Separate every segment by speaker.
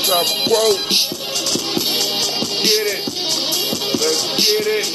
Speaker 1: Travel quote. Get it. Let's get it.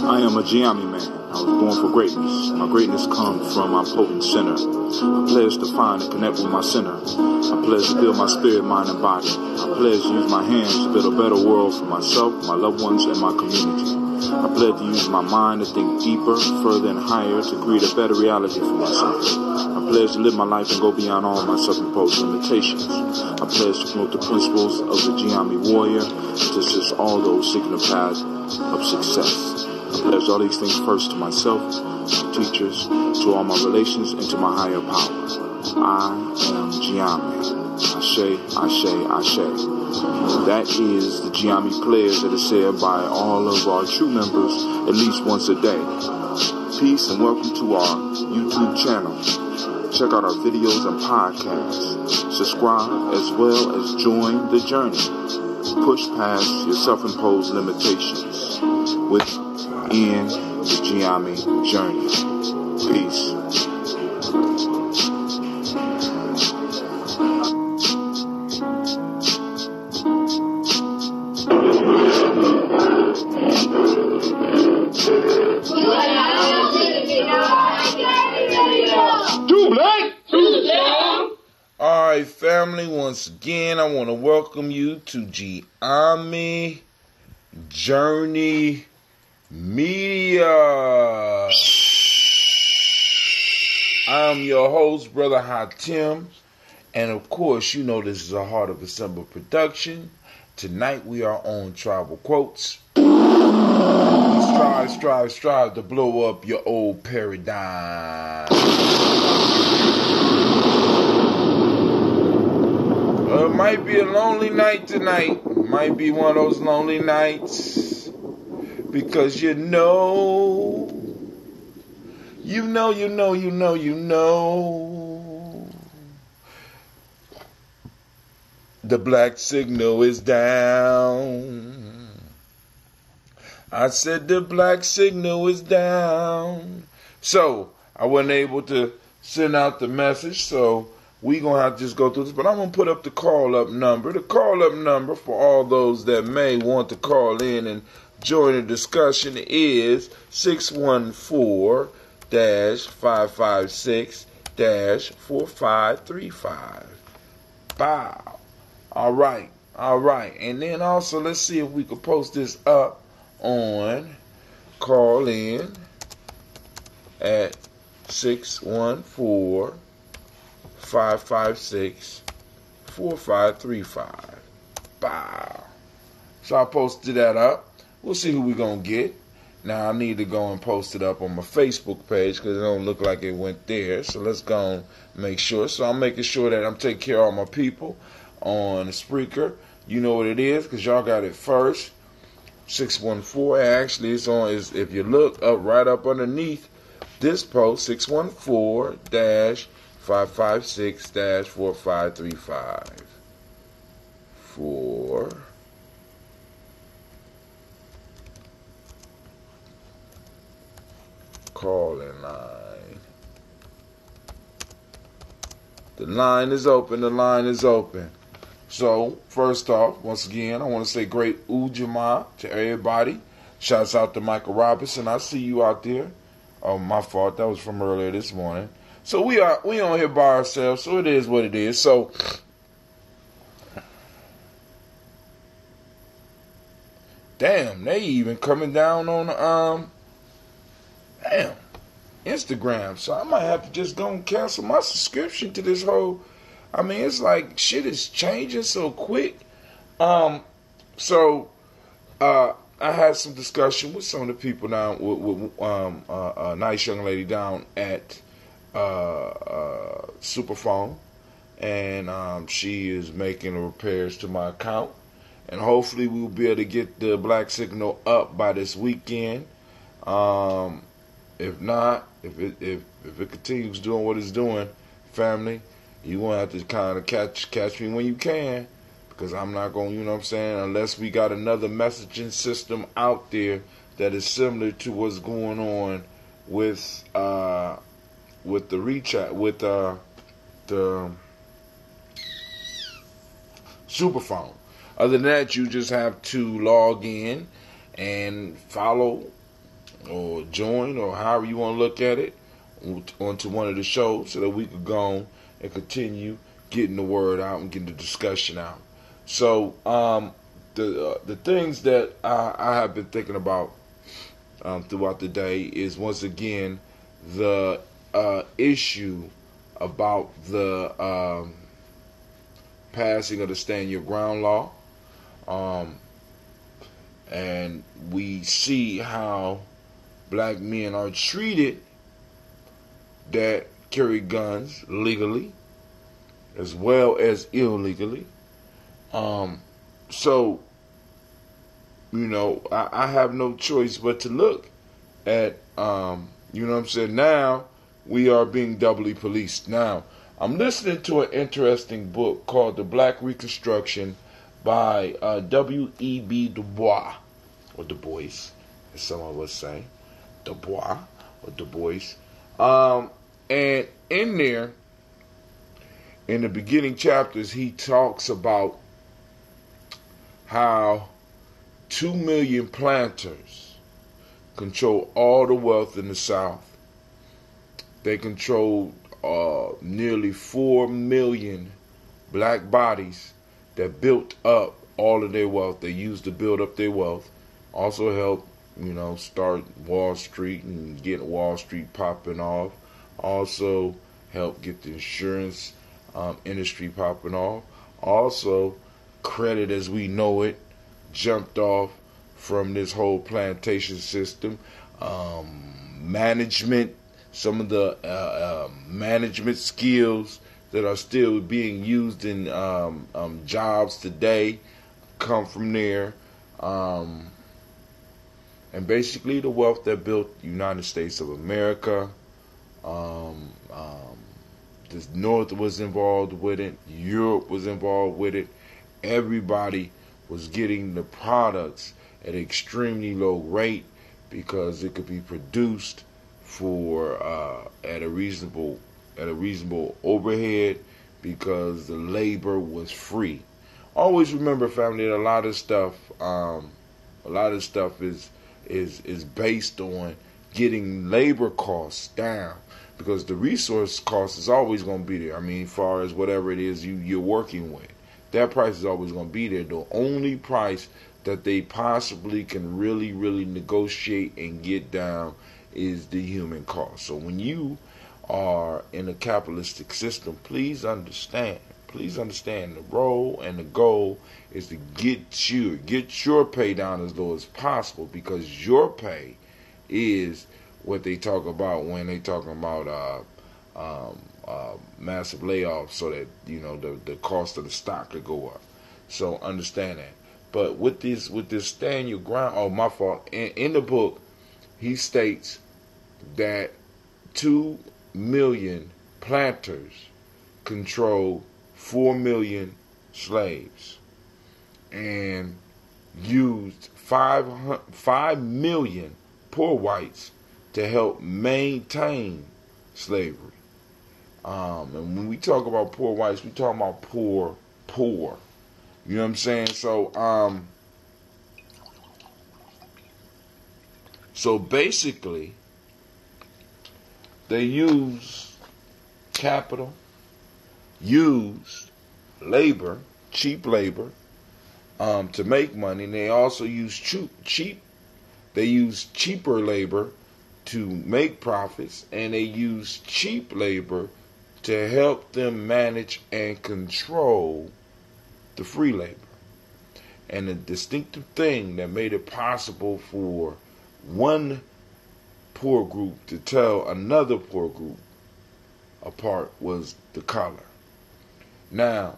Speaker 2: I am a Gye-Nyame man. I was born for greatness. My greatness comes from my potent sinner. I pledge to find and connect with my sinner. I pledge to build my spirit, mind, and body. I pledge to use my hands to build a better world for myself, my loved ones, and my community. I pledge to use my mind to think deeper, further, and higher to create a better reality for myself. I pledge to live my life and go beyond all my self-imposed limitations. I pledge to promote the principles of the Gye-Nyame warrior to assist all those seeking the path of success. I pledge all these things first to myself, to teachers, to all my relations, and to my higher power. I am Gye-Nyame. Ashe, Ashe, Ashe. That is the Gye-Nyame pledge that is said by all of our true members at least once a day. Peace and welcome to our YouTube channel. Check out our videos and podcasts. Subscribe as well as join the journey. Push past your self-imposed limitations within the Gye-Nyame journey. Peace.
Speaker 1: Alright, family, once again, I want to welcome you to Gye-Nyame Journey Media. I'm your host, Brother Hatim, and of course, you know this is a Heart of December production. Tonight we are on Tribal Quotes. Strive to blow up your old paradigm. It might be a lonely night tonight. It might be one of those lonely nights. Because you know. The black signal is down. I said the black signal is down. So, I wasn't able to send out the message, so we're going to have to just go through this. But I'm going to put up the call-up number. The call-up number for all those that may want to call in and join the discussion is 614-556 4535. Bow. All right. And then also, let's see if we could post this up on call in at 614-556-4535. Bow. So I posted that up. We'll see who we're going to get. Now, I need to go and post it up on my Facebook page because it don't look like it went there. So let's go and make sure. So I'm making sure that I'm taking care of all my people on the Spreaker. You know what it is because y'all got it first. 614. Actually, it's on. If you look up right up underneath this post, 614-556-4535. 4. Calling line. The line is open. So, first off, once again, I want to say great Gye-Nyame to everybody. Shouts out to Michael Robinson. I see you out there. Oh, my fault. That was from earlier this morning. So we on here by ourselves. So it is what it is. So damn, they even coming down on Instagram. So I might have to just go and cancel my subscription to this whole. I mean, it's like shit is changing so quick. So I had some discussion with some of the people down with a nice young lady down at Superphone, and she is making repairs to my account, and hopefully we'll be able to get the black signal up by this weekend. If not, if it continues doing what it's doing, family, you won't have to kind of catch me when you can, because I'm not going, you know what I'm saying, unless we got another messaging system out there that is similar to what's going on with the the Superphone. Other than that, you just have to log in and follow or join, or however you want to look at it, onto one of the shows so that we could go on and continue getting the word out and getting the discussion out. So the things that I have been thinking about throughout the day is, once again, the issue about the passing of the Stand Your Ground law. And we see how black men are treated that carry guns legally as well as illegally. So, you know, I have no choice but to look at, you know what I'm saying, now we are being doubly policed. Now, I'm listening to an interesting book called The Black Reconstruction by W.E.B. Du Bois, or Du Bois, as some of us say, Du Bois, or Du Bois. And in there, in the beginning chapters, he talks about how 2 million planters control all the wealth in the South. They control nearly 4 million black bodies that built up all of their wealth. They used to build up their wealth. Also help, you know, start Wall Street and get Wall Street popping off. Also help get the insurance industry popping off. Also, credit as we know it jumped off from this whole plantation system. Management, some of the management skills that are still being used in jobs today come from there. And basically the wealth that built the United States of America. The North was involved with it. Europe was involved with it. Everybody was getting the products at an extremely low rate because it could be produced for at a reasonable overhead, because the labor was free. Always remember, family, that a lot of stuff is based on getting labor costs down. because the resource cost is always going to be there. I mean, as far as whatever it is you're working with, that price is always going to be there. The only price that they possibly can really, really negotiate and get down is the human cost. So when you are in a capitalistic system, please understand the role and the goal is to get your pay down as low as possible, because your pay is what they talk about when they talking about massive layoffs, so that the cost of the stock could go up. So understand that. But with this stand your ground, oh, my fault. In the book, he states that 2 million planters control 4 million slaves and used 5 million poor whites to help maintain slavery. And when we talk about poor whites, we talking about poor. You know what I'm saying? So basically, they use capital, use labor, cheap labor, to make money, and they also use cheaper labor to make profits, and they use cheap labor to help them manage and control the free labor. And the distinctive thing that made it possible for one poor group to tell another poor group apart was the color. Now,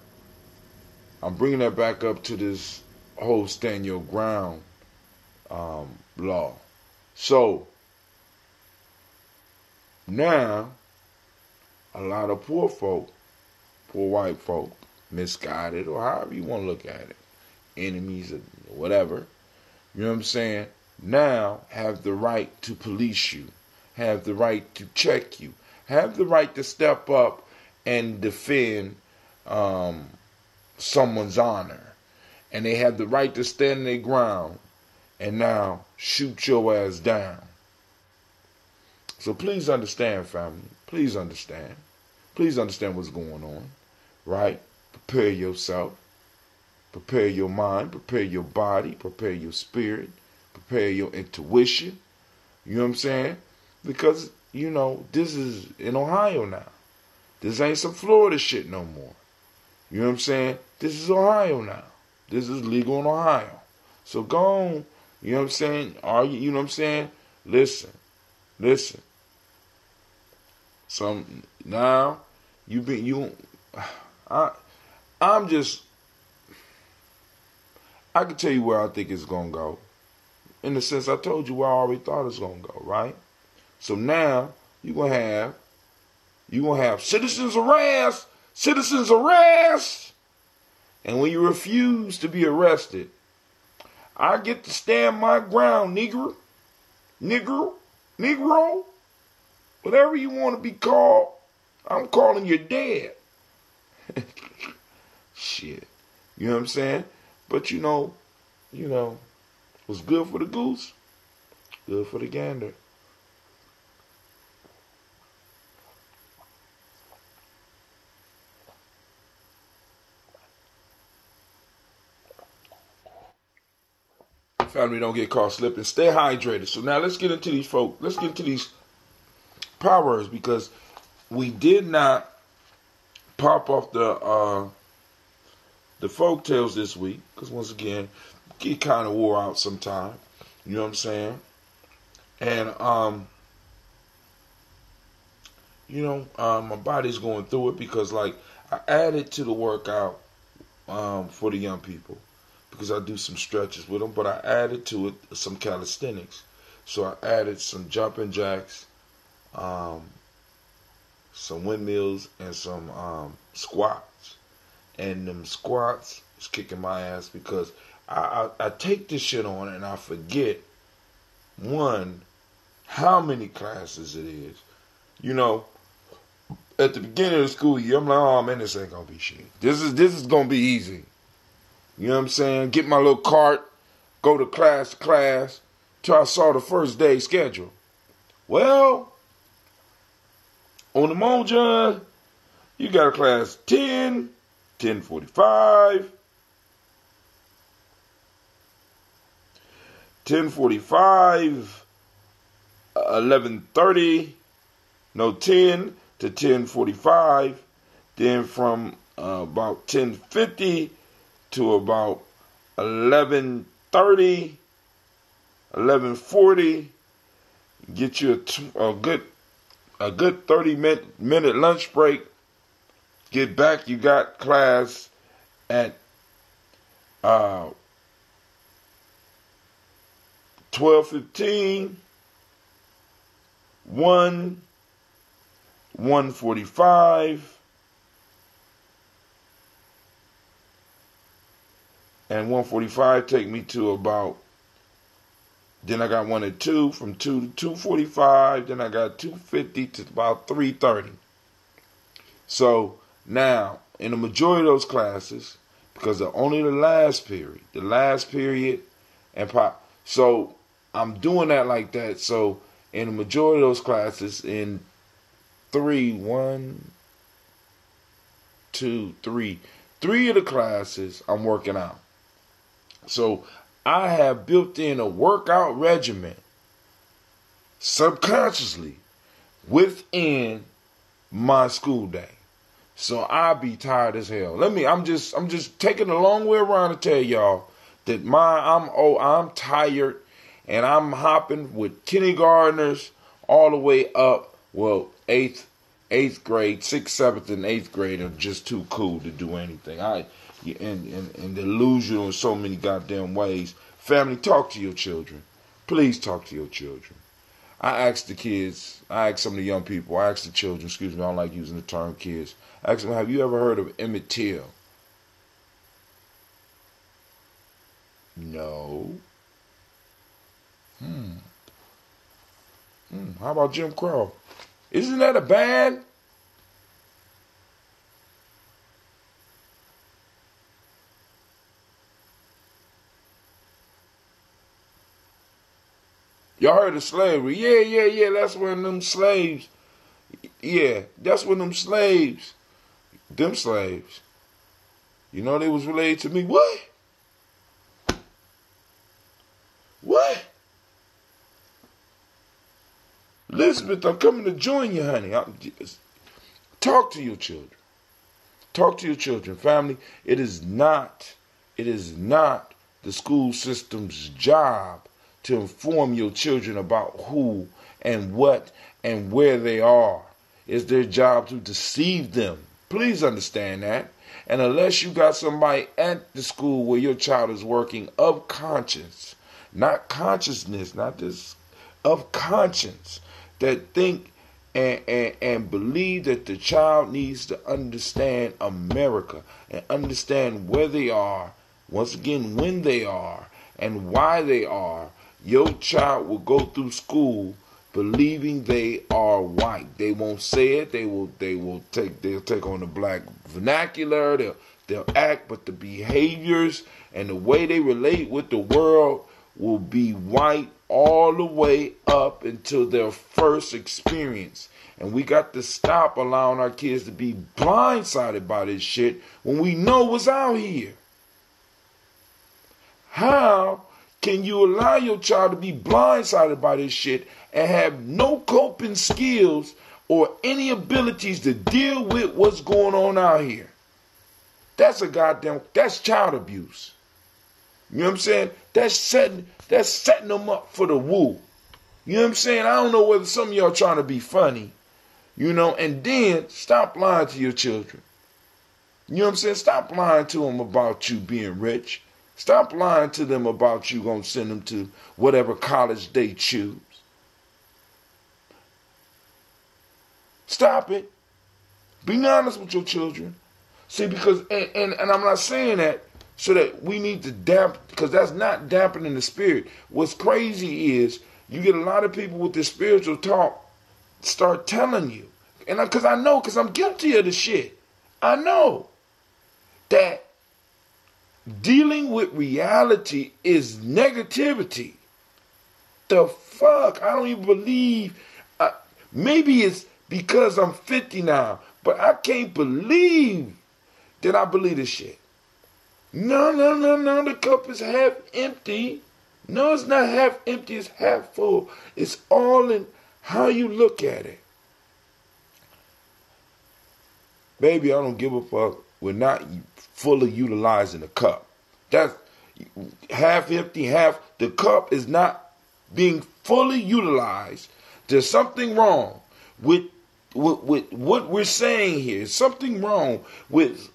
Speaker 1: I'm bringing that back up to this whole stand your ground law. So, now, a lot of poor white folk, misguided, or however you want to look at it, enemies or whatever, you know what I'm saying, now have the right to police you, have the right to check you, have the right to step up and defend someone's honor. And they have the right to stand their ground and now shoot your ass down. So please understand, family. Please understand. Please understand what's going on, right? Prepare yourself. Prepare your mind. Prepare your body. Prepare your spirit. Prepare your intuition. You know what I'm saying? Because, this is in Ohio now. This ain't some Florida shit no more. You know what I'm saying? This is Ohio now. This is legal in Ohio. So go on. You know what I'm saying? You know what I'm saying? Listen. Now, I can tell you where I think it's going to go. In the sense, I told you where I already thought it's going to go, right? So now, you're going to have citizens arrest! Citizens arrest! And when you refuse to be arrested, I get to stand my ground, Negro, whatever you want to be called, I'm calling you dead. Shit. You know what I'm saying? But what's good for the goose, good for the gander. Family, don't get caught slipping. Stay hydrated. So now let's get into these folk. Let's get into these proverbs, because we did not pop off the folk tales this week, because once again, get kind of wore out sometime. You know what I'm saying? And my body's going through it, because I added to the workout for the young people, because I do some stretches with them, but I added to it some calisthenics. So I added some jumping jacks, some windmills, and some squats. And them squats is kicking my ass, because I take this shit on and I forget, one, how many classes it is. At the beginning of the school year, I'm like, oh man, this ain't gonna be shit. This is gonna be easy. You know what I'm saying? Get my little cart, go to class till I saw the first day schedule. Well, On the Moja, you got a class 10, 10:45, 10:45, 11:30, no 10 to 10:45, then from about 10:50 to about 11:30, 11:40, get you a good 30-minute lunch break. Get back, you got class at 12:15, 1:45, and 1:45 take me to about, then I got 1 and 2, from 2 to 2:45, then I got 2:50 to about 3:30. So now, in the majority of those classes, because they're only the last period, and so I'm doing that like that. So in the majority of those classes, in 3 of the classes, I'm working out. So I have built in a workout regimen subconsciously within my school day. So I'll be tired as hell. I'm just taking a long way around to tell y'all that I'm tired, and I'm hopping with kindergartners all the way up. Well, eighth grade, 6th, 7th, and 8th grade are just too cool to do anything. And they lose you in so many goddamn ways. Family, talk to your children. Please talk to your children. I asked some of the young people, I asked the children, excuse me, I don't like using the term kids. I asked them, have you ever heard of Emmett Till? No. How about Jim Crow? Isn't that a band? Y'all heard of slavery? Yeah. That's when them slaves. Yeah, that's when them slaves. Them slaves. You know they was related to me. What? What? Elizabeth, I'm coming to join you, honey. Talk to your children. Talk to your children. Family, it is not the school system's job to inform your children about who and what and where they are. It's their job to deceive them. Please understand that. And unless you got somebody at the school where your child is working of conscience, not consciousness, not this, of conscience, that think and believe that the child needs to understand America and understand where they are, once again, when they are, and why they are, your child will go through school believing they are white. They won't say it. They'll take on the black vernacular. They'll act, but the behaviors and the way they relate with the world will be white all the way up until their first experience. And we got to stop allowing our kids to be blindsided by this shit when we know what's out here. How can you allow your child to be blindsided by this shit and have no coping skills or any abilities to deal with what's going on out here? That's child abuse. You know what I'm saying? That's setting them up for the woo. You know what I'm saying? I don't know whether some of y'all trying to be funny, you know, and then stop lying to your children. You know what I'm saying? Stop lying to them about you being rich. Stop lying to them about you going to send them to whatever college they choose. Stop it. Be honest with your children. See, because, and I'm not saying that so that we need to dampen, because that's not dampening the spirit. What's crazy is you get a lot of people with this spiritual talk start telling you, and because I'm guilty of the shit. I know that dealing with reality is negativity. The fuck? I don't even believe. Maybe it's because I'm 50 now. But I can't believe that I believe this shit. No, the cup is half empty. No, it's not half empty, it's half full. It's all in how you look at it. Baby, I don't give a fuck. We're not fully utilizing the cup. That's half empty, half. The cup is not being fully utilized. There's something wrong with what we're saying here. There's something wrong with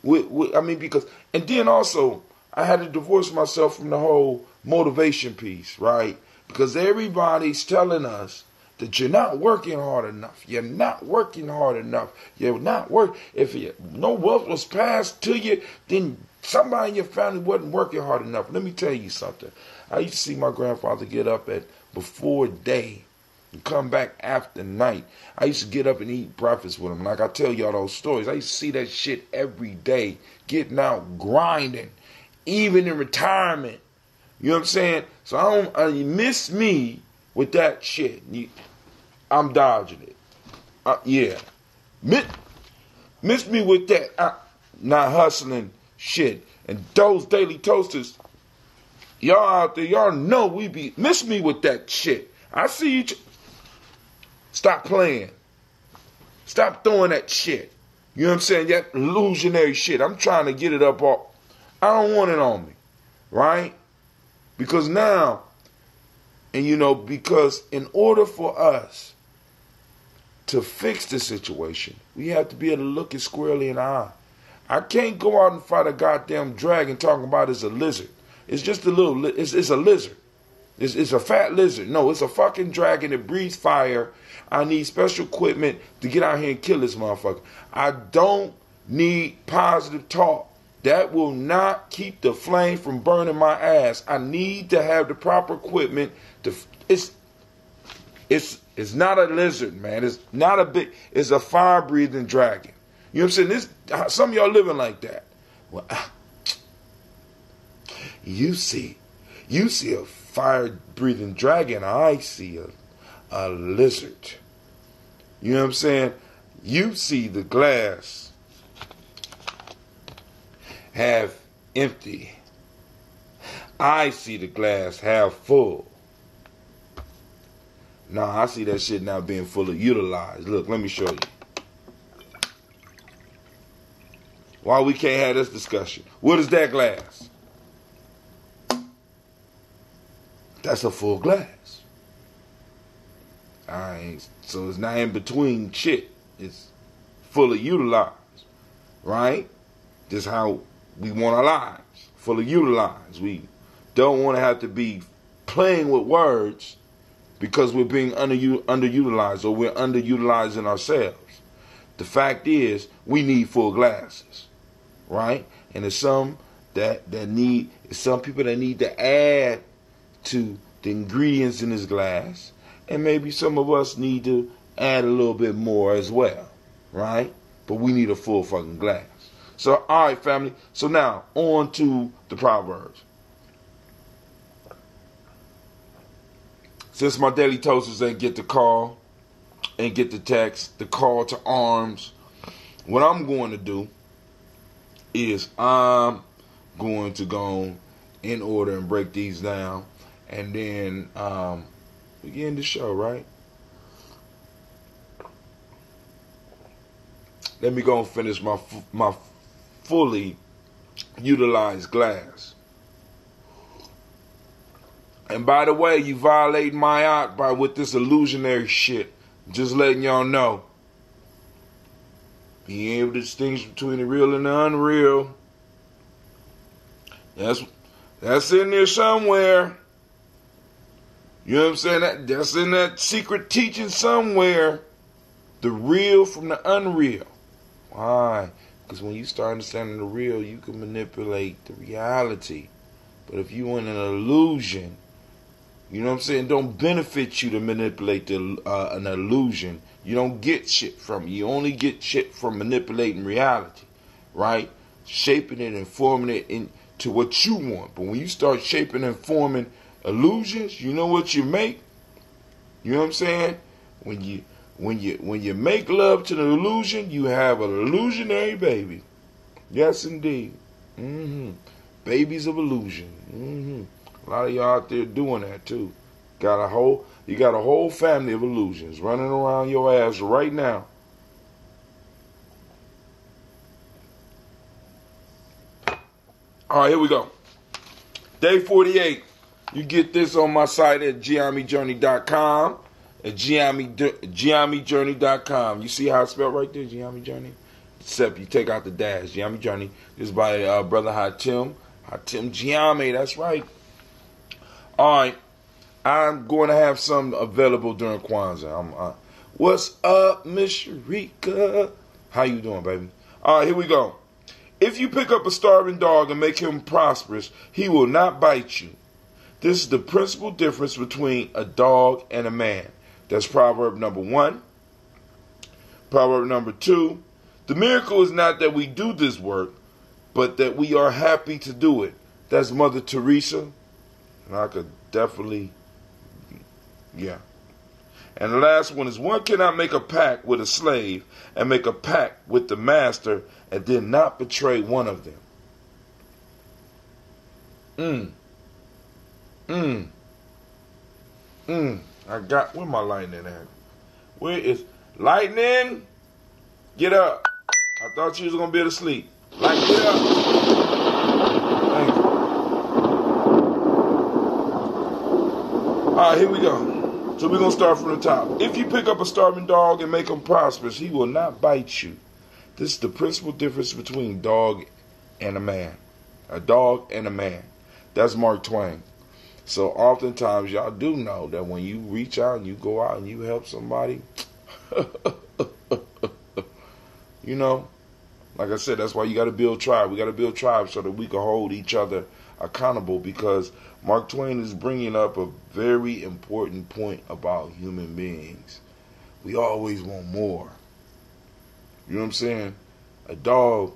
Speaker 1: because, and then also, I had to divorce myself from the whole motivation piece, right? Because everybody's telling us that you're not working hard enough. You're not working hard enough. You're not work. If no wealth was passed to you, then somebody in your family wasn't working hard enough. Let me tell you something. I used to see my grandfather get up at before day and come back after night. I used to get up and eat breakfast with him. Like I tell y'all those stories. I used to see that shit every day. Getting out, grinding, even in retirement. You know what I'm saying? So you miss me with that shit. I'm dodging it. Yeah. Miss me with that. Not hustling shit. And those daily toasters, y'all out there, y'all know miss me with that shit. I see you. Stop playing. Stop throwing that shit. You know what I'm saying? That illusionary shit. I'm trying to get it up all. I don't want it on me. Right? Because now, and because in order for us to fix the situation, we have to be able to look it squarely in the eye. I can't go out and fight a goddamn dragon talking about it's a lizard. It's just it's a lizard. It's a fat lizard. No, it's a fucking dragon that breathes fire. I need special equipment to get out here and kill this motherfucker. I don't need positive talk. That will not keep the flame from burning my ass. I need to have the proper equipment. It's not a lizard, man. It's not it's a fire-breathing dragon. You know what I'm saying? Some of y'all living like that. Well, you see a fire-breathing dragon. I see a lizard. You know what I'm saying? You see the glass half empty. I see the glass half full. Nah, I see that shit now being fully utilized. Look, let me show you. Why we can't have this discussion? What is that glass? That's a full glass. Alright, so it's not in between shit. It's fully utilized. Right? This is how we want our lives. Fully utilized. We don't want to have to be playing with words because we're being underutilized or we're underutilizing ourselves. The fact is, we need full glasses. Right? And there's some some people that need to add to the ingredients in this glass. And maybe some of us need to add a little bit more as well. Right? But we need a full fucking glass. So, all right, family. So now, on to the Proverbs. Since my daily toasters ain't get the call, ain't get the text, the call to arms, what I'm going to do is I'm going to go in order and break these down. And then we get in the show, right? Let me go and finish my fully utilized glass. And by the way, you violate my out with this illusionary shit. Just letting y'all know. Being able to distinguish between the real and the unreal. That's in there somewhere. You know what I'm saying? That's in that secret teaching somewhere. The real from the unreal. Why? Because when you start understanding the real, you can manipulate the reality. But if you want an illusion, you know what I'm saying, don't benefit you to manipulate an illusion. You don't get shit from it. You only get shit from manipulating reality, right? Shaping it and forming it into what you want. But when you start shaping and forming illusions, you know what you make? You know what I'm saying? When When you make love to the illusion, you have an illusionary baby. Yes, indeed. Babies of illusion. A lot of y'all out there doing that too. You got a whole family of illusions running around your ass right now. All right, here we go. Day 48. You get this on my site at Gye-Nyame.com. At Gye-Nyame.com. You see how it's spelled right there, Gye-Nyame Journey? Except you take out the dash. Gye-Nyame Journey. This is by Brother Hatim Gye-Nyame. That's right. All right. I'm going to have some available during Kwanzaa. What's up, Miss Sharika? How you doing, baby? All right, here we go. If you pick up a starving dog and make him prosperous, he will not bite you. This is the principal difference between a dog and a man. That's proverb number 1. Proverb number 2. The miracle is not that we do this work, but that we are happy to do it. That's Mother Teresa. And I could definitely, yeah. And the last one is, one cannot make a pact with a slave and make a pact with the master and then not betray one of them. Where my lightning at? Where is lightning? Get up. I thought you was going to be able to sleep. Lightning, get up. Thank you. All right, here we go. So we're going to start from the top. If you pick up a starving dog and make him prosperous, he will not bite you. This is the principal difference between dog and a man. A dog and a man. That's Mark Twain. So oftentimes y'all do know that when you reach out and you go out and you help somebody, you know, like I said, that's why you got to build tribe. We got to build tribe so that we can hold each other accountable, because Mark Twain is bringing up a very important point about human beings. We always want more. You know what I'm saying? A dog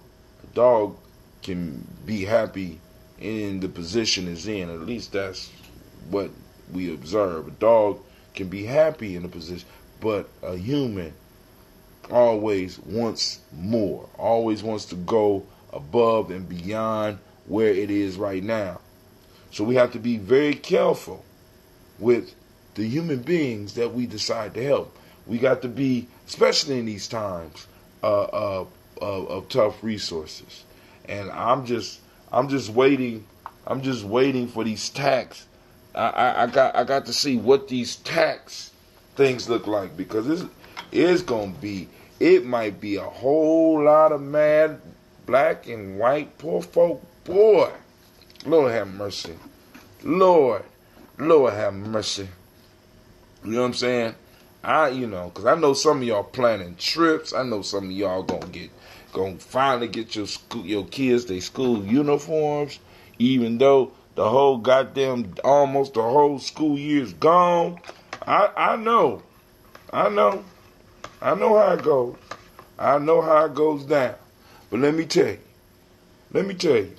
Speaker 1: can be happy in the position it's in. At least that's what we observe. A dog can be happy in a position, but a human always wants more. Always wants to go above and beyond where it is right now. So we have to be very careful with the human beings that we decide to help. We got to be, especially in these times of tough resources. And I'm just waiting for these tax. I got to see what these tax things look like, because it might be a whole lot of mad black and white poor folk. Boy, Lord have mercy. Lord have mercy. You know what I'm saying? Because I know some of y'all planning trips. I know some of y'all gonna finally get your kids their school uniforms, even though the whole almost the whole school year's gone. I know how it goes. I know how it goes down. But let me tell you,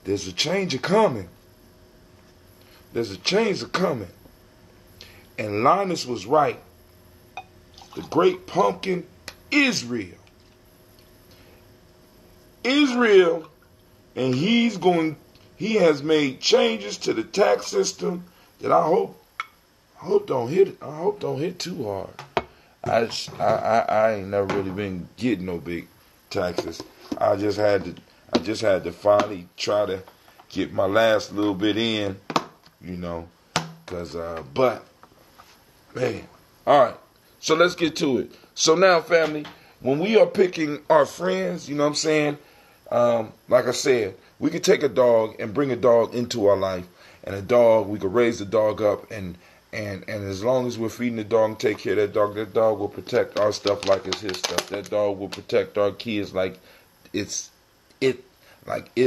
Speaker 1: there's a change coming. And Linus was right. The great pumpkin, Israel, and he has made changes to the tax system that I hope don't hit too hard. I ain't never really been getting no big taxes. I just had to finally try to get my last little bit in, but man, all right. So let's get to it. So now, family, when we are picking our friends, you know what I'm saying? Like I said, we could take a dog and bring a dog into our life, and we could raise the dog up, and as long as we're feeding the dog and take care of that dog will protect our stuff like it's his stuff. That dog will protect our kids like it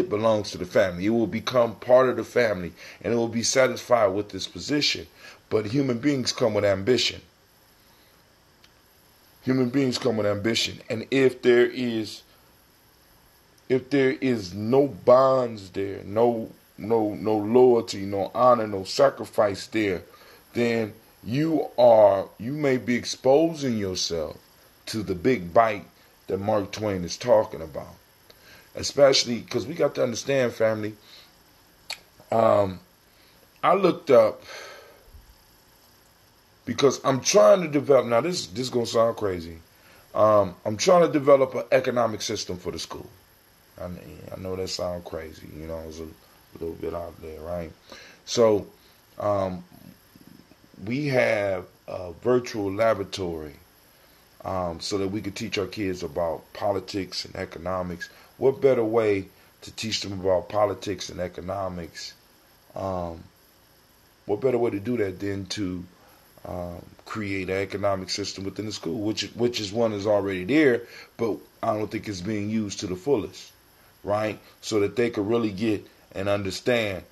Speaker 1: belongs to the family. It will become part of the family, and it will be satisfied with this position. But human beings come with ambition. And if there is no bonds there, no loyalty, no honor, no sacrifice there, then you may be exposing yourself to the big bite that Mark Twain is talking about. Especially because we got to understand, family. I looked up because I'm trying to develop. Now this is gonna sound crazy. I'm trying to develop an economic system for the school. I know that sounds crazy. It's a little bit out there, right? So we have a virtual laboratory so that we could teach our kids about politics and economics. What better way to teach them about politics and economics? What better way to do that than to create an economic system within the school, which is one is already there, but I don't think it's being used to the fullest, right? So that they could really get and understand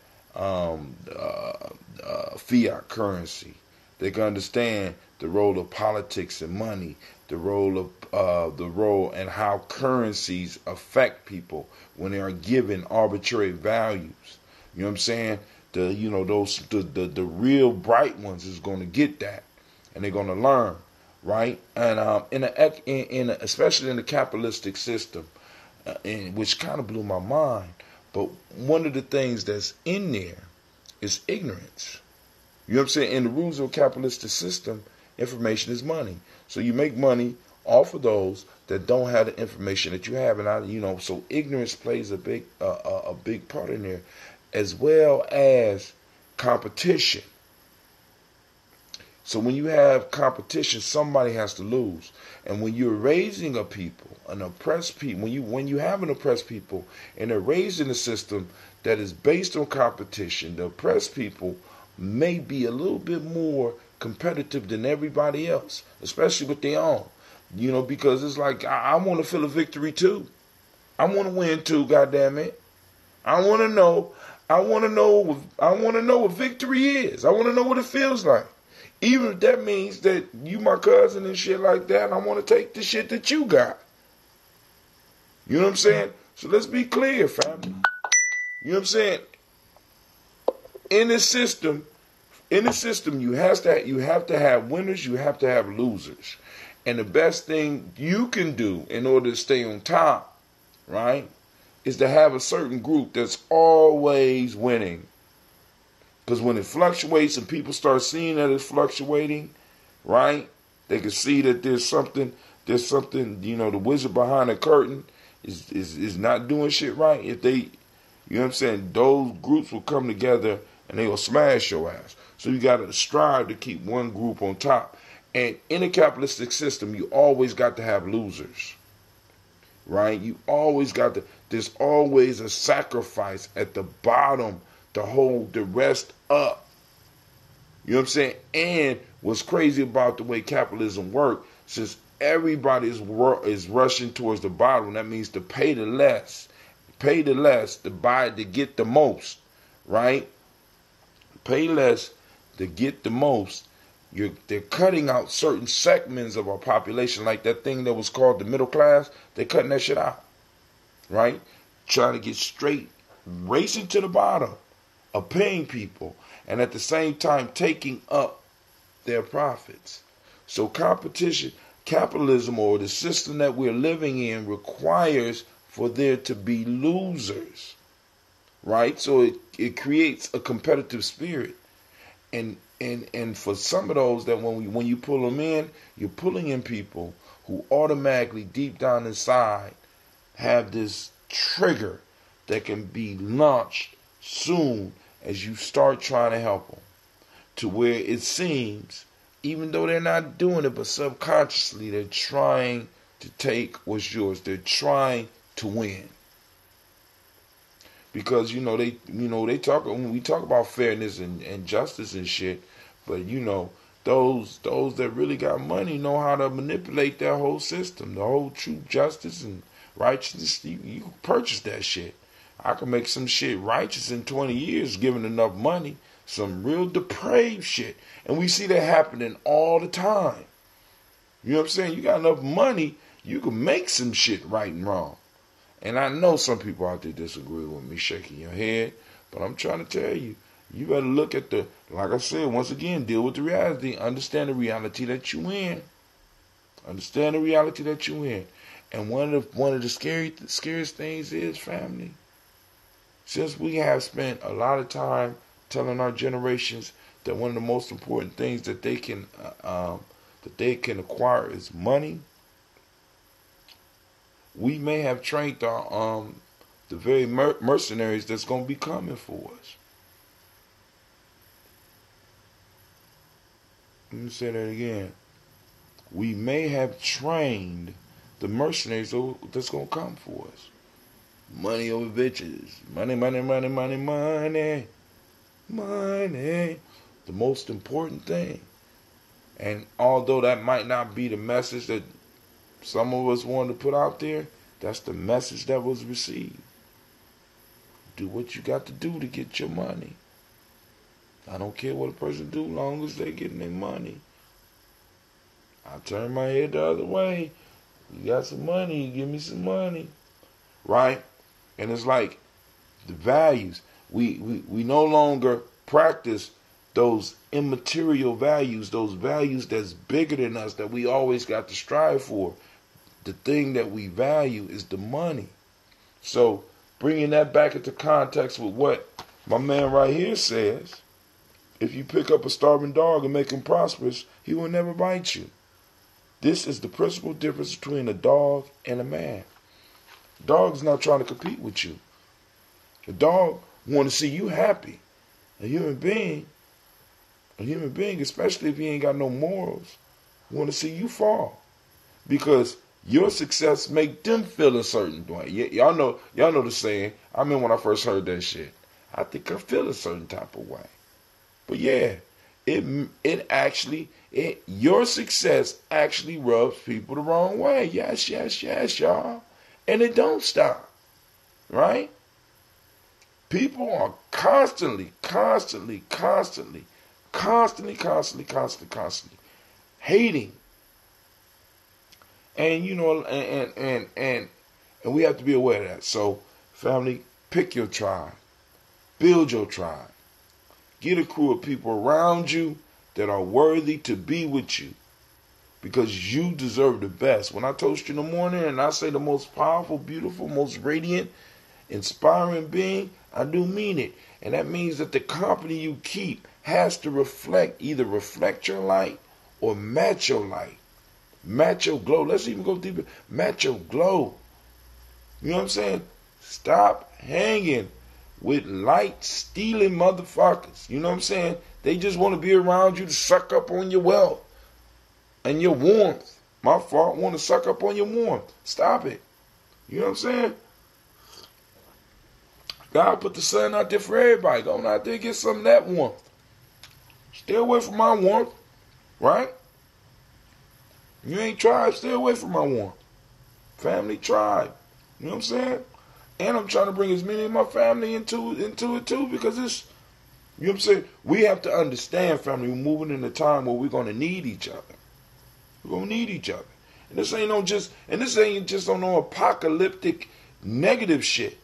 Speaker 1: fiat currency. They can understand the role of politics and money, the role and how currencies affect people when they are given arbitrary values. You know what I'm saying? The real bright ones is going to get that, and they're going to learn, right? And especially in the capitalistic system, which kind of blew my mind. But one of the things that's in there is ignorance. You know what I'm saying? In the rules of a capitalistic system, information is money. So you make money off of those that don't have the information that you have, and so ignorance plays a big part in there, as well as competition. So when you have competition, somebody has to lose. And when you're raising a people, an oppressed people, when you have an oppressed people and they're raised in a system that is based on competition, the oppressed people may be a little bit more competitive than everybody else, especially with their own. Because it's like, I want to feel a victory too. I want to win too, goddamn it. I want to know what victory is. I want to know what it feels like. Even if that means that you my cousin and shit like that, and I want to take the shit that you got. You know what I'm saying? So let's be clear, family. You know what I'm saying? In this system, you have to have winners, you have to have losers. And the best thing you can do in order to stay on top, right, is to have a certain group that's always winning. Because when it fluctuates and people start seeing that it's fluctuating, right, they can see that there's something, the wizard behind the curtain is not doing shit right. If they, you know what I'm saying, those groups will come together and they will smash your ass. So you got to strive to keep one group on top. And in a capitalistic system, you always got to have losers, right? There's always a sacrifice at the bottom to hold the rest up. You know what I'm saying? And what's crazy about the way capitalism works, since everybody is rushing towards the bottom, that means to pay the less to buy to get the most, right? Pay less to get the most. They're cutting out certain segments of our population, like that thing that was called the middle class. They're cutting that shit out, right? Trying to get straight, racing to the bottom of paying people, and at the same time taking up their profits. So capitalism, or the system that we're living in, requires for there to be losers, right? So it creates a competitive spirit. And for some of those that when you pull them in, you're pulling in people who automatically deep down inside have this trigger that can be launched soon as you start trying to help them, to where it seems, even though they're not doing it, but subconsciously they're trying to take what's yours. They're trying to win. Because they talk, when we talk about fairness and justice and shit, but those that really got money know how to manipulate that whole system, the whole truth, justice, and righteousness. You can purchase that shit. I can make some shit righteous in 20 years given enough money, some real depraved shit, and we see that happening all the time. You know what I'm saying? You got enough money, you can make some shit right and wrong. And I know some people out there disagree with me, shaking your head, but I'm trying to tell you, You better look at like I said, once again, deal with the reality. Understand the reality that you in. Understand the reality that you in. And one of the scariest things is, family, since we have spent a lot of time telling our generations that one of the most important things that they can acquire is money, we may have trained the very mercenaries that's going to be coming for us. Let me say that again. We may have trained the mercenaries that's going to come for us. Money over bitches. Money, money, money, money, money. Money. The most important thing. And although that might not be the message that some of us wanted to put out there, that's the message that was received. Do what you got to do to get your money. I don't care what a person do, long as they getting their money. I turn my head the other way. You got some money, give me some money. Right? And it's like the values. We no longer practice those immaterial values, those values that's bigger than us, that we always got to strive for. The thing that we value is the money. So bringing that back into context with what my man right here says, if you pick up a starving dog and make him prosperous, he will never bite you. This is the principal difference between a dog and a man. The dog's not trying to compete with you. The dog want to see you happy. A human being, especially if he ain't got no morals, want to see you fall. Because your success make them feel a certain way. Y'all know the saying. I remember when I first heard that shit. I think I feel a certain type of way. But yeah, your success actually rubs people the wrong way. Yes, y'all. And it don't stop. Right? People are constantly hating. And and we have to be aware of that. So, family, pick your tribe. Build your tribe. Get a crew of people around you that are worthy to be with you. Because you deserve the best. When I toast you in the morning and I say the most powerful, beautiful, most radiant, inspiring being, I do mean it. And that means that the company you keep has to either reflect your light or match your light. Match your glow. Let's even go deeper. Match your glow. You know what I'm saying? Stop hanging with light stealing motherfuckers. You know what I'm saying? They just want to be around you to suck up on your wealth and your warmth. My fault. Want to suck up on your warmth. Stop it. You know what I'm saying? God put the sun out there for everybody. Go on out there and get some of that warmth. Stay away from my warmth. Right? You ain't tribe, stay away from my warmth. Family, tribe. You know what I'm saying? And I'm trying to bring as many of my family into it too, because it's, you know what I'm saying? We have to understand, family, we're moving in a time where we're going to need each other. We're going to need each other. And this ain't just on no apocalyptic negative shit.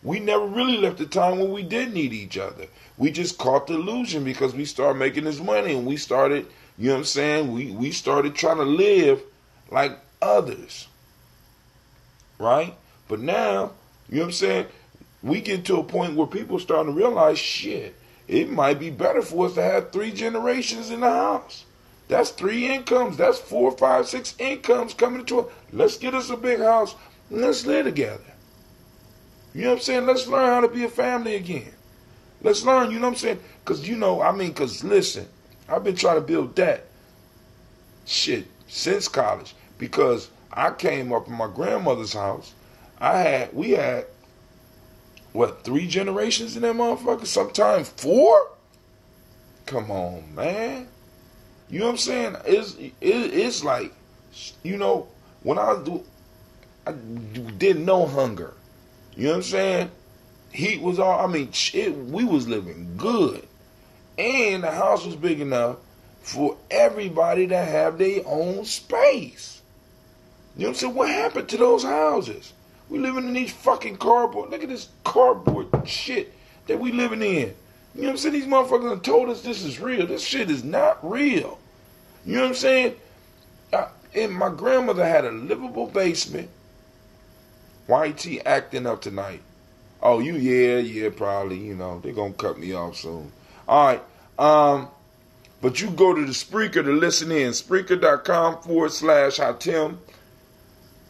Speaker 1: We never really left a time when we did need each other. We just caught the illusion because we started making this money and we started, you know what I'm saying? We started trying to live like others. Right? But now, you know what I'm saying? We get to a point where people are starting to realize, shit, it might be better for us to have 3 generations in the house. That's 3 incomes. That's 4, 5, 6 incomes coming into it. Let's get us a big house and let's live together. You know what I'm saying? Let's learn how to be a family again. Let's learn, you know what I'm saying? Because listen, I've been trying to build that shit since college. Because I came up in my grandmother's house. We had, 3 generations in that motherfucker? Sometimes 4? Come on, man. You know what I'm saying? It's like, you know, when I didn't know hunger. You know what I'm saying? Heat was all, we was living good. And the house was big enough for everybody to have their own space. You know what I'm saying? What happened to those houses? We living in these fucking cardboard. Look at this cardboard shit that we living in. You know what I'm saying? These motherfuckers have told us this is real. This shit is not real. You know what I'm saying? And my grandmother had a livable basement. YT acting up tonight. Oh, yeah, probably. You know, they're going to cut me off soon. All right. But you go to the Spreaker to listen in. Spreaker.com/Hatim.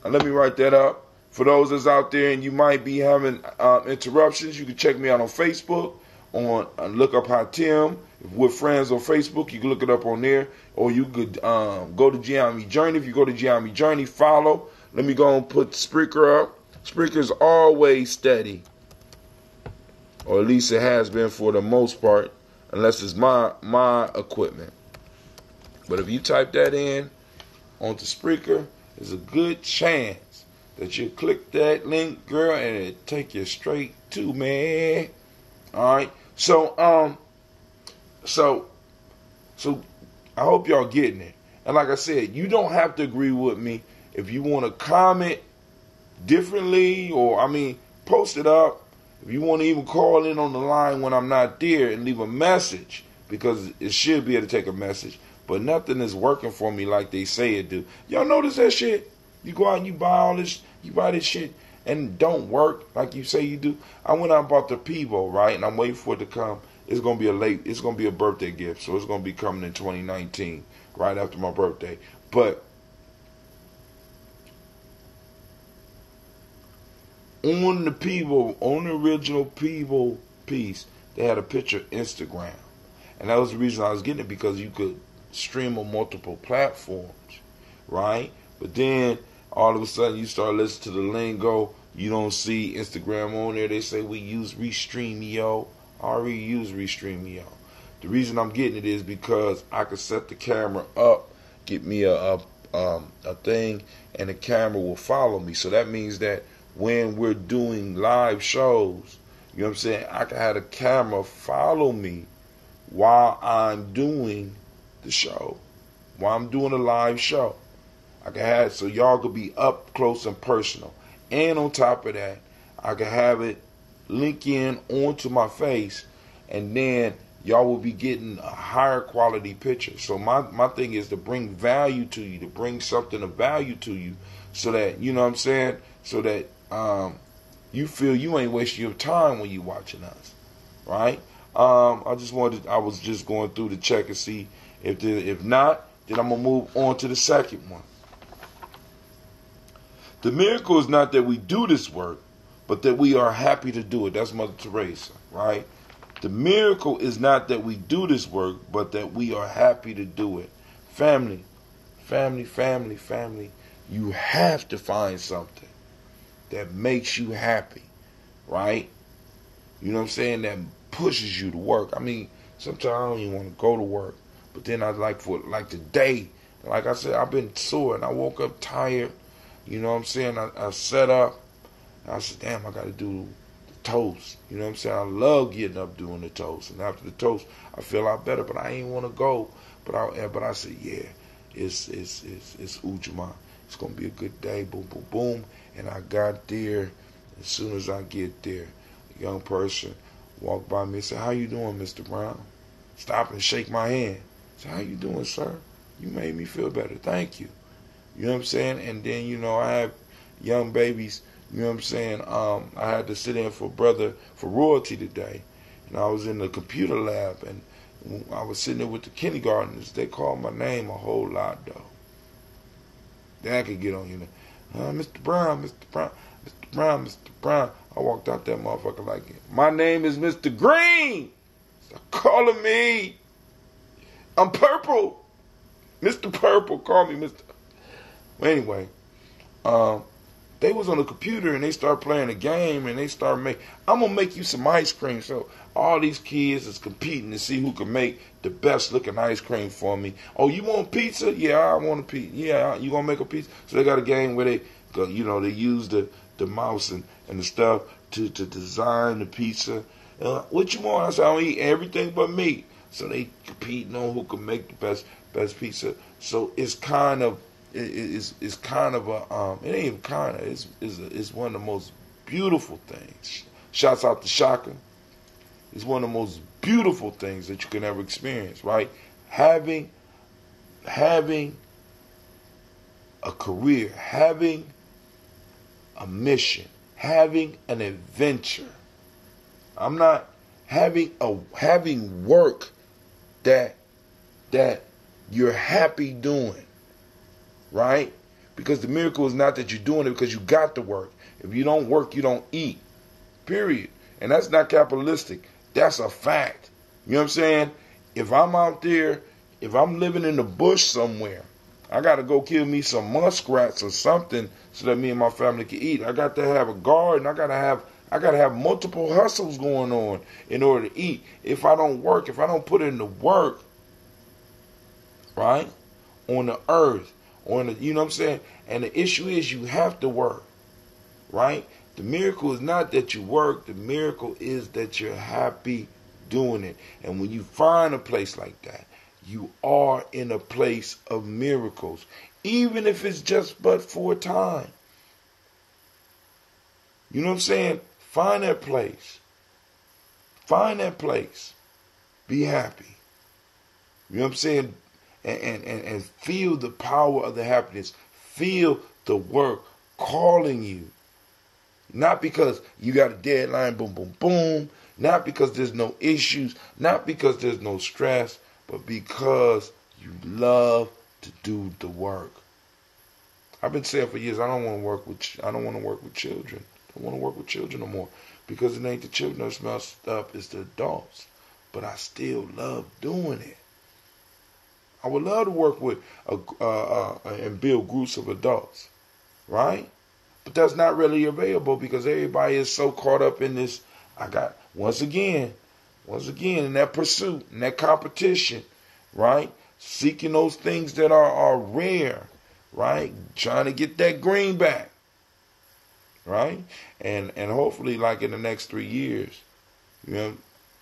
Speaker 1: Let me write that up. For those that's out there and you might be having interruptions, you can check me out on Facebook. Look up Hatim. If we're friends on Facebook, you can look it up on there. Or you could go to Gye-Nyame Journey. If you go to Gye-Nyame Journey, follow. Let me go and put Spreaker up. Spreaker's always steady. Or at least it has been for the most part. Unless it's my equipment. But if you type that in onto Spreaker, there's a good chance that you click that link, girl, and it'll take you straight to me. Alright. So I hope y'all getting it. And like I said, you don't have to agree with me. If you want to comment differently, or post it up. If you want to even call in on the line when I'm not there and leave a message, because it should be able to take a message, but nothing is working for me like they say it do. Y'all notice that shit? You go out and you buy this shit, and it don't work like you say you do. I went out and bought the Pivo, right? And I'm waiting for it to come. It's gonna be a birthday gift, so it's gonna be coming in 2019, right after my birthday. But on the original Pivo piece, they had a picture of Instagram. And that was the reason I was getting it, because you could stream on multiple platforms, right? But then, all of a sudden, you start listening to the lingo, you don't see Instagram on there. They say, we use Restreamio. I already use Restreamio. The reason I'm getting it is because I could set the camera up, get me a thing, and the camera will follow me. So that means that when we're doing live shows, you know what I'm saying, I can have the camera follow me while I'm doing the show, while I'm doing a live show. I can have it so y'all could be up close and personal. And on top of that, I can have it link in onto my face, and then y'all will be getting a higher quality picture. So my thing is to bring value to you, to bring something of value to you, so that, you know what I'm saying, so that you feel you ain't wasting your time when you watching us, right? I was just going through to check and see if not, then I'm gonna move on to the second one. The miracle is not that we do this work, but that we are happy to do it. That's Mother Teresa, right? The miracle is not that we do this work, but that we are happy to do it. Family. You have to find something that makes you happy, right? You know what I'm saying? That pushes you to work. Sometimes I don't even want to go to work, but then I like today, like I said, I've been sore and I woke up tired. You know what I'm saying? I set up. I said, damn, I got to do the toast. You know what I'm saying? I love getting up doing the toast, and after the toast, I feel a lot better. But I ain't want to go. But I said, yeah, it's Ujima. It's gonna be a good day. Boom, boom, boom. And I got there. As soon as I get there, a young person walked by me and said, "How you doing, Mr. Brown?" Stop and shake my hand. I said, "How you doing, sir? You made me feel better. Thank you." You know what I'm saying? And then, you know, I have young babies. You know what I'm saying? I had to sit in for royalty today. And I was in the computer lab, and I was sitting there with the kindergartners. They called my name a whole lot, though. Then I could get on, you know. Mr. Brown, Mr. Brown, Mr. Brown, Mr. Brown. I walked out that motherfucker like, my name is Mr. Green. Stop calling me. I'm purple. Mr. Purple. Call me Mr. Well, anyway, they was on the computer and they start playing a game and they start I'm going to make you some ice cream. So all these kids is competing to see who can make the best looking ice cream for me. Oh, you want pizza? Yeah, I want a pizza. Yeah, you going to make a pizza? So they got a game where they go, you know, they use the mouse and the stuff to design the pizza. What you want? I said, I don't eat everything but meat. So they competing on who can make the best pizza. So it's kind of, it's kind of a, it ain't even kind of, it's one of the most beautiful things. Shouts out to Shaka. is one of the most beautiful things that you can ever experience, right? Having a career, having a mission, having an adventure. I'm not having work that you're happy doing, right? Because the miracle is not that you're doing it because you got to work. If you don't work, you don't eat. Period. And that's not capitalistic. That's a fact. You know what I'm saying? If I'm out there, if I'm living in the bush somewhere, I got to go kill me some muskrats or something so that me and my family can eat. I got to have a garden. I got to have multiple hustles going on in order to eat. If I don't work, if I don't put in the work, right, on the earth, you know what I'm saying? And the issue is you have to work, right? The miracle is not that you work. The miracle is that you're happy doing it. And when you find a place like that, you are in a place of miracles, even if it's just but for a time. You know what I'm saying? Find that place. Find that place. Be happy. You know what I'm saying? And feel the power of the happiness. Feel the work calling you. Not because you got a deadline, boom, boom, boom. Not because there's no issues. Not because there's no stress. But because you love to do the work. I've been saying for years, I don't want to work with children. I don't want to work with children no more. Because it ain't the children that's messed up, it's the adults. But I still love doing it. I would love to work with and build groups of adults, right? But that's not really available because everybody is so caught up in this. Once again, in that pursuit, in that competition, right? Seeking those things that are rare, right? Trying to get that greenback, right? And hopefully, like in the next 3 years, you know,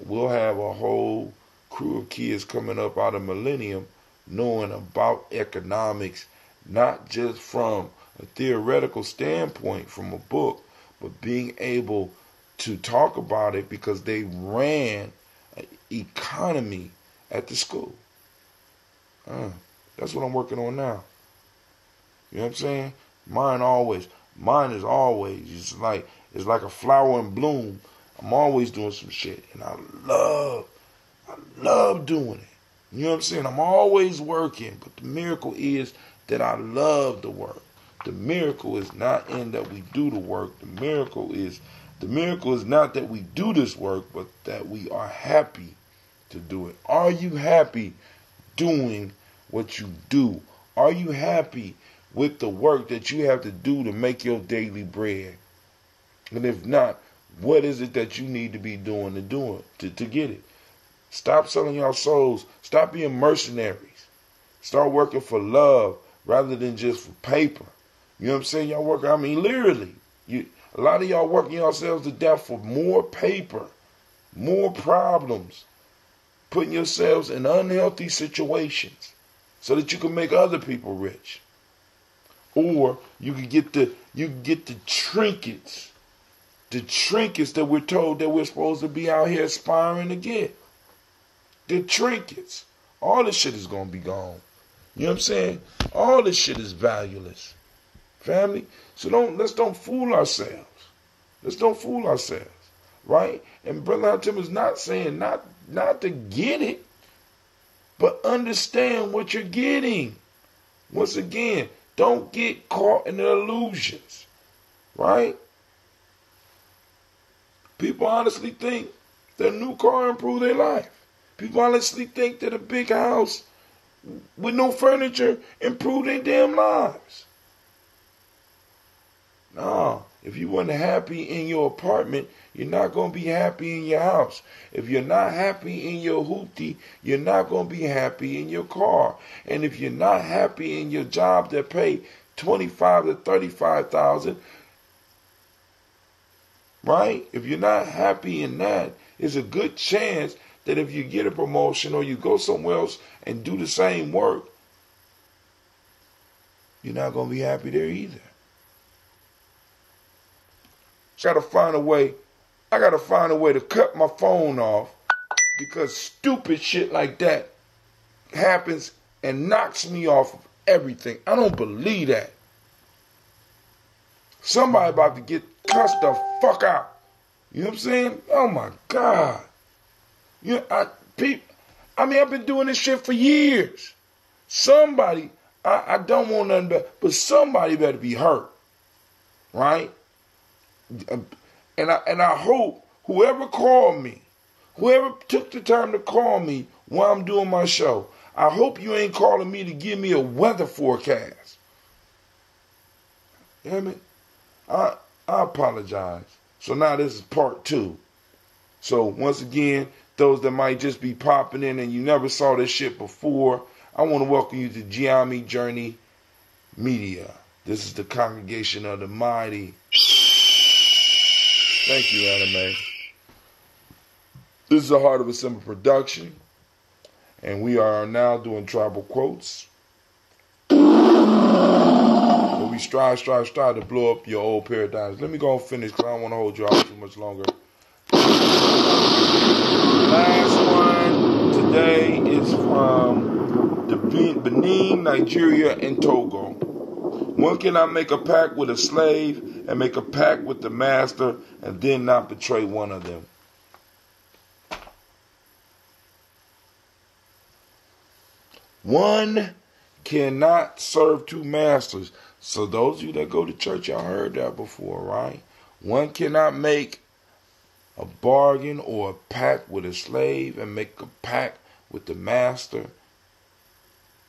Speaker 1: we'll have a whole crew of kids coming up out of millennium knowing about economics, not just from a theoretical standpoint from a book, but being able to talk about it because they ran an economy at the school. That's what I'm working on now. You know what I'm saying? Mine is always, it's like a flower in bloom. I'm always doing some shit, and I love doing it. You know what I'm saying? I'm always working, but the miracle is that I love the work. The miracle is not in that we do the work. The miracle is not that we do this work, but that we are happy to do it. Are you happy doing what you do? Are you happy with the work that you have to do to make your daily bread? And if not, what is it that you need to be doing to get it? Stop selling your souls. Stop being mercenaries. Start working for love rather than just for paper. You know what I'm saying? Y'all work, literally. A lot of y'all working yourselves to death for more paper, more problems, putting yourselves in unhealthy situations so that you can make other people rich. Or you can get the trinkets. The trinkets that we're told that we're supposed to be out here aspiring to get. The trinkets. All this shit is going to be gone. You know what I'm saying? All this shit is valueless. Family? So let's don't fool ourselves. Let's don't fool ourselves. Right? And Brother Tim is not saying not to get it, but understand what you're getting. Once again, don't get caught in the illusions. Right? People honestly think that a new car improved their life. People honestly think that a big house with no furniture improved their damn lives. No, if you weren't happy in your apartment, you're not going to be happy in your house. If you're not happy in your hoopty, you're not going to be happy in your car. And if you're not happy in your job that pay $25,000 to $35,000, right? If you're not happy in that, there's a good chance that if you get a promotion or you go somewhere else and do the same work, you're not going to be happy there either. Try to find a way I got to find a way to cut my phone off because stupid shit like that happens and knocks me off of everything. I don't believe that. Somebody about to get cussed the fuck out. You know what I'm saying? Oh my God. I've been doing this shit for years. Somebody, I don't want nothing but somebody better be hurt. Right? And I hope whoever called me, whoever took the time to call me while I'm doing my show, I hope you ain't calling me to give me a weather forecast. Damn it. I apologize. So now this is part 2. So once again, those that might just be popping in and you never saw this shit before, I want to welcome you to Gye-Nyame Journey Media. This is the congregation of the mighty. Thank you, Anime. This is a Heart of a Simple production, and we are now doing tribal quotes. But we strive to blow up your old paradigms. Let me go and finish because I don't want to hold you out too much longer. Last one today is from the Benin, Nigeria, and Togo. One cannot make a pact with a slave and make a pact with the master and then not betray one of them. One cannot serve two masters. So those of you that go to church, y'all heard that before, right? One cannot make a bargain or a pact with a slave and make a pact with the master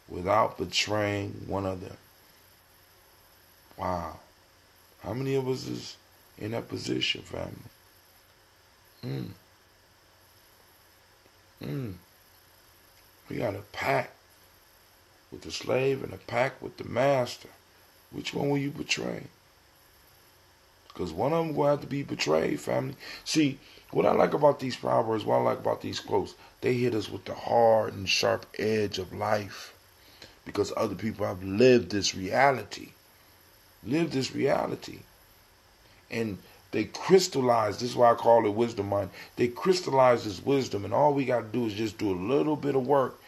Speaker 1: without betraying one of them. Wow. How many of us is in that position, family? We got a pact with the slave and a pact with the master. Which one will you betray? Because one of them will have to be betrayed, family. See, what I like about these proverbs, what I like about these quotes, they hit us with the hard and sharp edge of life. Because other people have lived this reality. And they crystallize, this is why I call it wisdom mind. They crystallize this wisdom, and all we got to do is just do a little bit of work.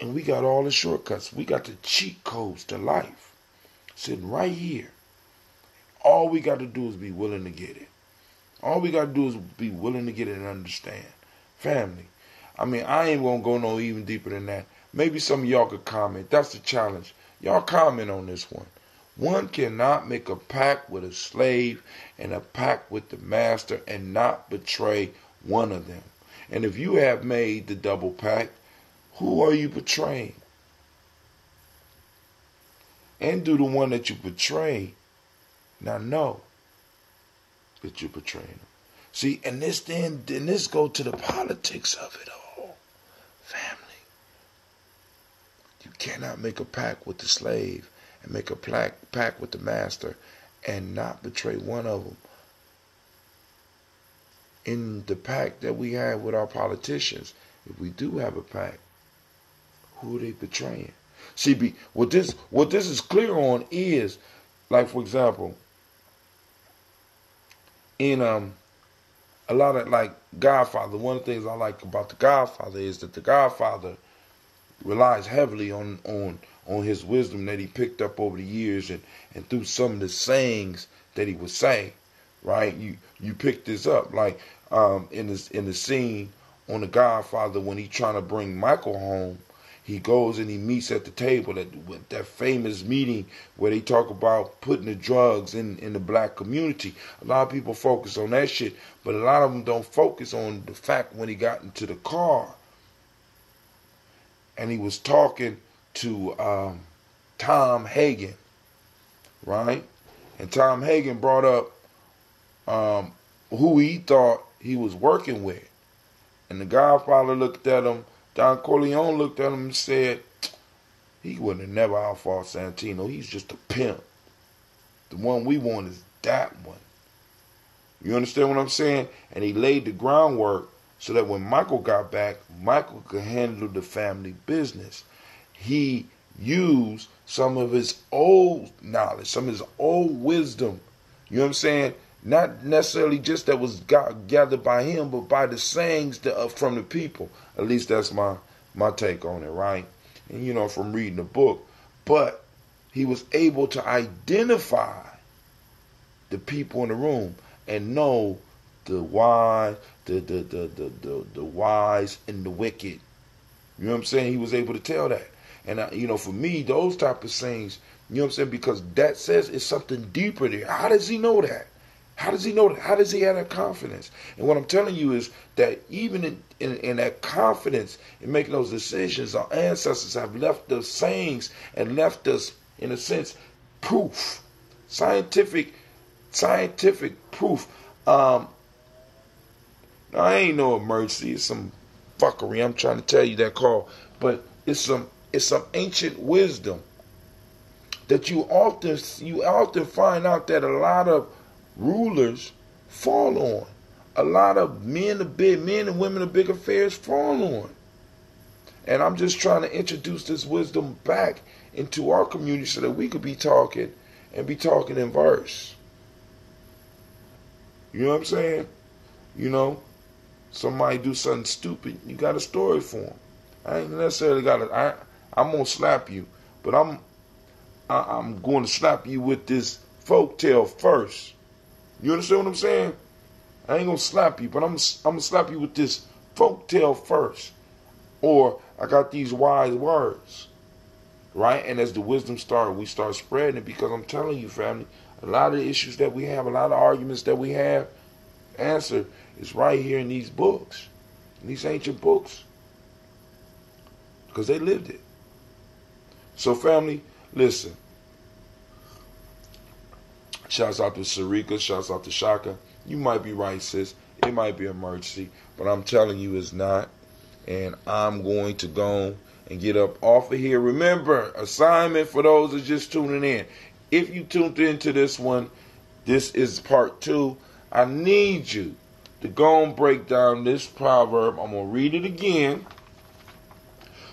Speaker 1: And we got all the shortcuts. We got the cheat codes to life sitting right here. All we got to do is be willing to get it. All we got to do is be willing to get it and understand. Family, I ain't going to go no even deeper than that. Maybe some of y'all could comment. That's the challenge. Y'all comment on this one. One cannot make a pact with a slave and a pact with the master and not betray one of them. And if you have made the double pact, who are you betraying? And do the one that you betray now know that you're betraying them. See, and this go to the politics of it all. Family. You cannot make a pact with the slave and make a pact with the master and not betray one of them. In the pact that we have with our politicians, if we do have a pact, who are they betraying? See, what this is clear on is, like, for example, in a lot of, like, Godfather, one of the things I like about the Godfather is that the Godfather relies heavily on his wisdom that he picked up over the years and through some of the sayings that he would say, right? You pick this up, like in the scene on the Godfather when he's trying to bring Michael home. He goes and he meets at the table, that famous meeting where they talk about putting the drugs in the black community. A lot of people focus on that shit, but a lot of them don't focus on the fact when he got into the car and he was talking to Tom Hagen, right? And Tom Hagen brought up who he thought he was working with. And the Godfather looked at him, Don Corleone looked at him and said, he wouldn't have never outfought Santino. He's just a pimp. The one we want is that one. You understand what I'm saying? And he laid the groundwork so that when Michael got back, Michael could handle the family business. He used some of his old knowledge, some of his old wisdom, you know what I'm saying, Not necessarily just that was gathered by him, but by the sayings from the people. At least that's my take on it, right? And you know, from reading the book. But he was able to identify the people in the room and know the wise, the wise and the wicked. You know what I'm saying? He was able to tell that. And, you know, for me, those type of sayings, you know what I'm saying? Because that says it's something deeper there. How does he know that? How does he know that? How does he have that confidence? And what I'm telling you is that even in that confidence in making those decisions, our ancestors have left us sayings and left us, in a sense, proof. Scientific proof. Now, I ain't no emergency. It's some fuckery I'm trying to tell you that call. But it's some ancient wisdom that you often find out that a lot of rulers fall on. A lot of men and women of big affairs fall on. And I'm just trying to introduce this wisdom back into our community so that we could be talking in verse. You know what I'm saying? You know, somebody do something stupid, you got a story for them. I ain't necessarily I'm gonna slap you, but I'm going to slap you with this folktale first. You understand what I'm saying? I ain't gonna slap you, but I'm gonna slap you with this folktale first. Or I got these wise words, right? And as the wisdom we start spreading it, because I'm telling you, family, a lot of the issues that we have, a lot of arguments that we have, answer is right here in these books, in these ancient books, because they lived it. So, family, listen. Shouts out to Sarika. Shouts out to Shaka. You might be right, sis. It might be an emergency, but I'm telling you it's not. And I'm going to go and get up off of here. Remember, assignment for those that are just tuning in. If you tuned into this one, this is part 2. I need you to go and break down this proverb. I'm going to read it again.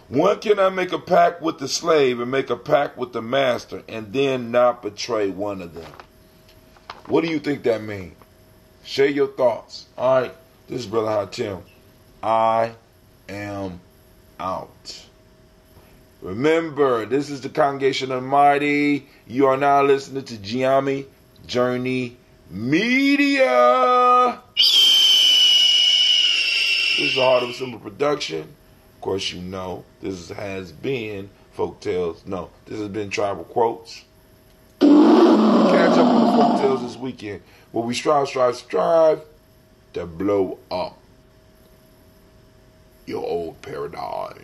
Speaker 1: One cannot make a pact with the slave and make a pact with the master and then not betray one of them. What do you think that means? Share your thoughts. All right, this is Brother Hatim. I am out. Remember, this is the Congregation of the Mighty. You are now listening to Gye-Nyame Journey Media. This is a Heart of a Simple production. Of course, you know, this has been Folktales. No, this has been Tribal Quotes. Catch up on the Folktales this weekend, where we strive to blow up your old paradigms.